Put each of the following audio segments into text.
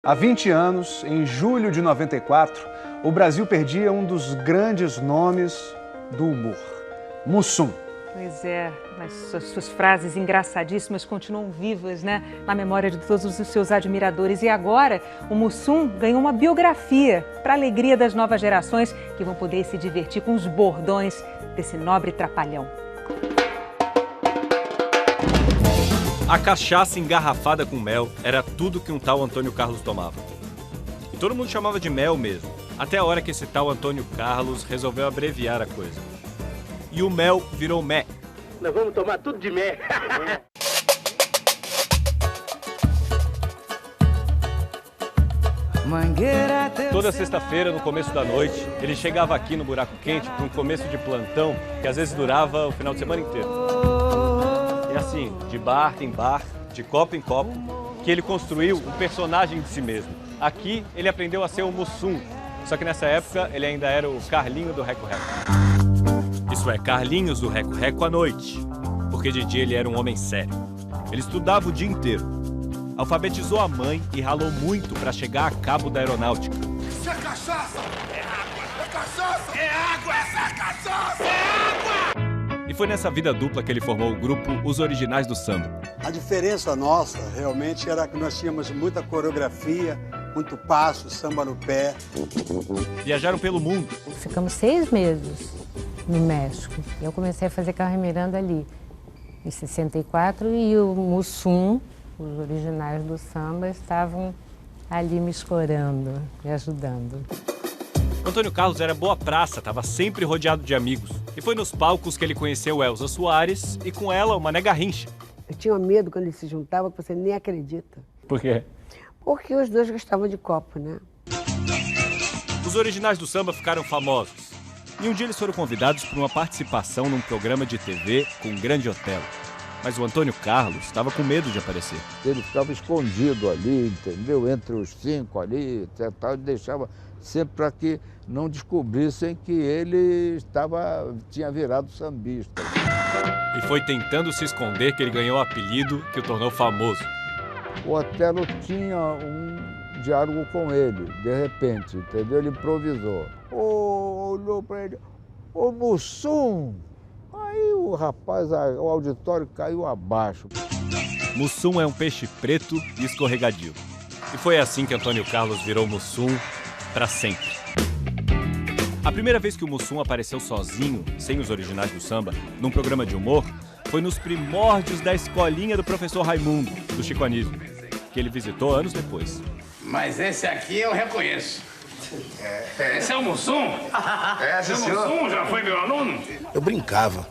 Há 20 anos, em julho de 94, o Brasil perdia um dos grandes nomes do humor, Mussum. Pois é, mas suas frases engraçadíssimas continuam vivas, né, na memória de todos os seus admiradores. E agora, o Mussum ganhou uma biografia para a alegria das novas gerações que vão poder se divertir com os bordões desse nobre trapalhão. A cachaça engarrafada com mel era tudo que um tal Antônio Carlos tomava. E todo mundo chamava de mel mesmo, até a hora que esse tal Antônio Carlos resolveu abreviar a coisa. E o mel virou mé. Nós vamos tomar tudo de mé. Toda sexta-feira, no começo da noite, ele chegava aqui no Buraco Quente para um começo de plantão que às vezes durava o final de semana inteiro. E assim, de bar em bar, de copo em copo, que ele construiu um personagem de si mesmo. Aqui, ele aprendeu a ser o Mussum, só que nessa época ele ainda era o Carlinho do Reco Reco. Isso é, Carlinhos do Reco Reco à noite, porque de dia ele era um homem sério. Ele estudava o dia inteiro, alfabetizou a mãe e ralou muito para chegar a cabo da aeronáutica. Isso é cachaça! É água! É cachaça! É água! Essa é cachaça! É água! E foi nessa vida dupla que ele formou o grupo Os Originais do Samba. A diferença nossa, realmente, era que nós tínhamos muita coreografia, muito passo, samba no pé. Viajaram pelo mundo. Ficamos 6 meses no México. Eu comecei a fazer Carmen Miranda ali, em 64, e o Mussum, os Originais do Samba, estavam ali me escorando, me ajudando. Antônio Carlos era boa praça, estava sempre rodeado de amigos. E foi nos palcos que ele conheceu Elza Soares e com ela o Mané Garrincha. Eu tinha medo quando eles se juntavam, que você nem acredita. Por quê? Porque os dois gostavam de copo, né? Os Originais do Samba ficaram famosos. E um dia eles foram convidados para uma participação num programa de TV com um grande hotel. Mas o Antônio Carlos estava com medo de aparecer. Ele ficava escondido ali, entendeu? Entre os 5 ali, tal, e deixava sempre para que não descobrissem que ele tinha virado sambista. E foi tentando se esconder que ele ganhou o apelido que o tornou famoso. O Otelo tinha um diálogo com ele, de repente, entendeu? Ele improvisou. Olhou para ele, ô Mussum! Aí o rapaz, o auditório caiu abaixo. Mussum é um peixe preto e escorregadio. E foi assim que Antônio Carlos virou Mussum para sempre. A primeira vez que o Mussum apareceu sozinho, sem os Originais do Samba, num programa de humor, foi nos primórdios da escolinha do professor Raimundo, do Chico Anísio, que ele visitou anos depois. Mas esse aqui eu reconheço. Esse é o Mussum? Esse senhor. Mussum já foi meu aluno? Eu brincava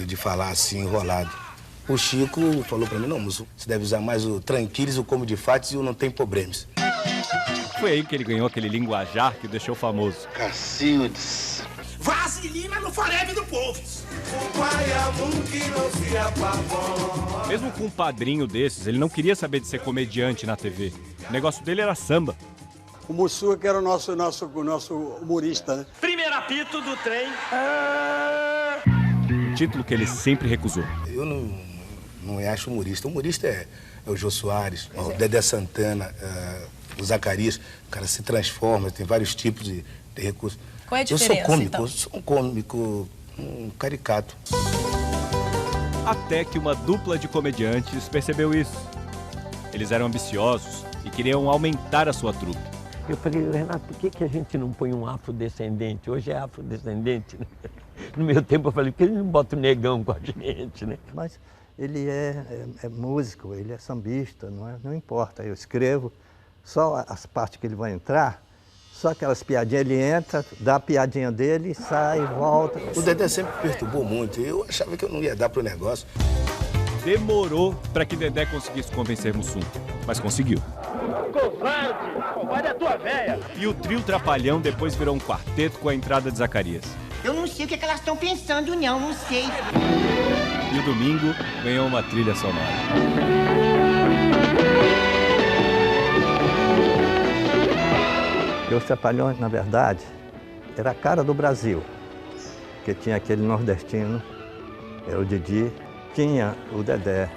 de falar assim, enrolado. O Chico falou pra mim, não, Mussum, você deve usar mais o tranquilis, o como de fatos e o não tem problemas. Foi aí que ele ganhou aquele linguajar que o deixou famoso. Cacildes. Vaselina no farebe do povo. Mesmo com um padrinho desses, ele não queria saber de ser comediante na TV. O negócio dele era samba. O Mussum, que era o nosso humorista, né? Primeiro apito do trem. Um título que ele sempre recusou. Eu não acho humorista. Humorista é o Jô Soares, o Dedé Santana, o Zacarias. O cara se transforma, tem vários tipos de recursos. Qual é a diferença, eu sou cômico, então? eu sou um cômico, um caricato. Até que uma dupla de comediantes percebeu isso. Eles eram ambiciosos e queriam aumentar a sua trupe. Eu falei, Renato, por que a gente não põe um afrodescendente? Hoje é afrodescendente, né? No meu tempo eu falei, por que ele não bota o negão com a gente, né? Mas ele é músico, ele é sambista, não importa. Eu escrevo só as partes que ele vai entrar, só aquelas piadinhas, ele entra, dá a piadinha dele, sai, volta. O Dedé sempre perturbou muito, eu achava que eu não ia dar pro negócio. Demorou para que Dedé conseguisse convencer Mussum, mas conseguiu. Covarde é a tua véia. E o trio Trapalhão depois virou um quarteto com a entrada de Zacarias. Eu não sei o que elas estão pensando, não sei. E o Domingo ganhou uma trilha sonora. E os Trapalhões, na verdade, era a cara do Brasil, porque tinha aquele nordestino, era o Didi, tinha o Dedé,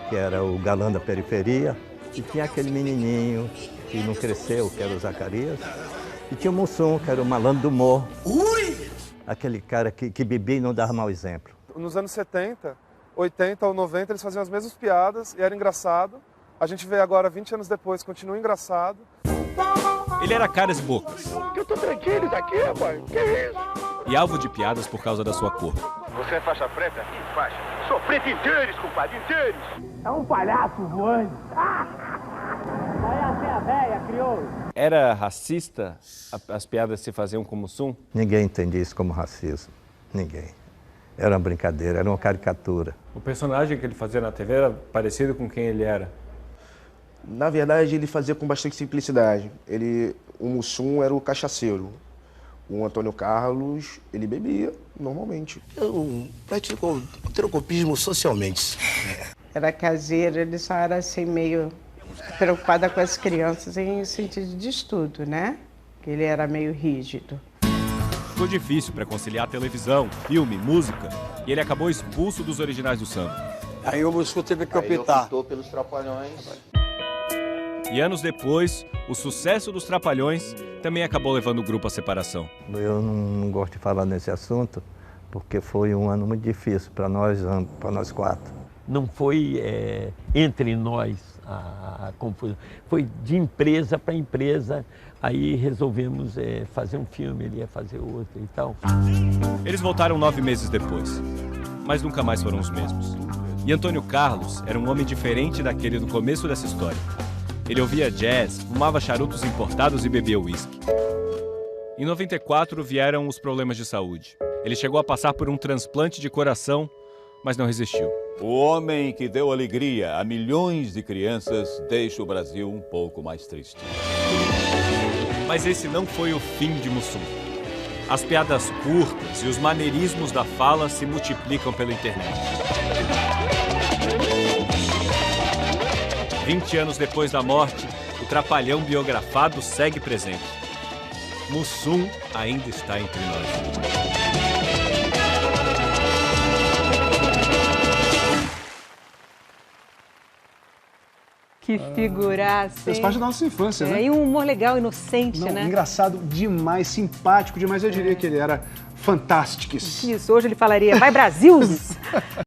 que era o galã da periferia, E tinha aquele menininho que não cresceu, que era o Zacarias. E tinha o Mussum, que era o malandro do morro. Aquele cara que bebia e não dava mau exemplo. Nos anos 70, 80 ou 90, eles faziam as mesmas piadas e era engraçado. A gente vê agora, 20 anos depois, continua engraçado. Ele era caras e bocas. Eu tô tranquilo aqui, rapaz. Que isso? E alvo de piadas por causa da sua cor. Você é faixa preta? Que faixa? Sou preto inteiros, compadre, inteiros. É um palhaço voando. Vai até a véia, crioulo. Era racista as piadas que se faziam com o Mussum? Ninguém entendia isso como racismo. Ninguém. Era uma brincadeira, era uma caricatura. O personagem que ele fazia na TV era parecido com quem ele era? Na verdade, ele fazia com bastante simplicidade. O Mussum era o cachaceiro. O Antônio Carlos, ele bebia normalmente. Eu pratico o trocopismo socialmente. Era caseiro, ele só era assim meio preocupada com as crianças em sentido de estudo, né? Que ele era meio rígido. Ficou difícil para conciliar televisão, filme, música, e ele acabou expulso dos originais do samba. Aí o Mussum teve que optar. Ele optou pelos Trapalhões. E anos depois, o sucesso dos Trapalhões também acabou levando o grupo à separação. Eu não gosto de falar nesse assunto, porque foi um ano muito difícil para nós quatro. Não foi entre nós a confusão, foi de empresa para empresa. Aí resolvemos fazer um filme, ele ia fazer outro e tal. Eles voltaram 9 meses depois, mas nunca mais foram os mesmos. E Antônio Carlos era um homem diferente daquele do começo dessa história. Ele ouvia jazz, fumava charutos importados e bebia uísque. Em 94 vieram os problemas de saúde. Ele chegou a passar por um transplante de coração, mas não resistiu. O homem que deu alegria a milhões de crianças deixa o Brasil um pouco mais triste. Mas esse não foi o fim de Mussum. As piadas curtas e os maneirismos da fala se multiplicam pela internet. 20 anos depois da morte, o Trapalhão biografado segue presente. Mussum ainda está entre nós. Que figuraça, Fez parte da nossa infância, né? E um humor legal, inocente, né? Engraçado demais, simpático demais. Eu diria que ele era fantástico. Isso, hoje ele falaria, vai Brasil!